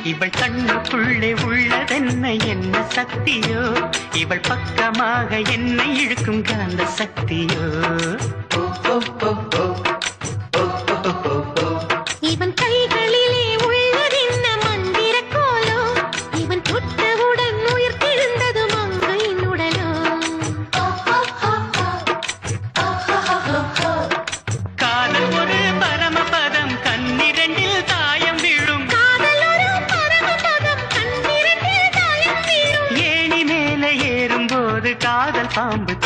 இவள் கண்ணுக்குள்ளே உள்ளதென்ன என்ன சக்தியோ இவள் பக்கமாக என்னை இழுக்கும் காந்த சக்தியோ இவன் கைகளிலே உள்ளதென்ன மந்திர கோலோ இவன் தொட்டவுடன் உயிர் திழுந்தது மங்கையின் உடலோ காதல் ஒரு பரமபதம் கண்ணிரண்டில் தாயம் விழும் காதல் ஒரு பரமபதம் கண்ணிரண்டில் தாயம் வீழும் ஏணி மேலே ஏறும்போது காதல் பாம்பு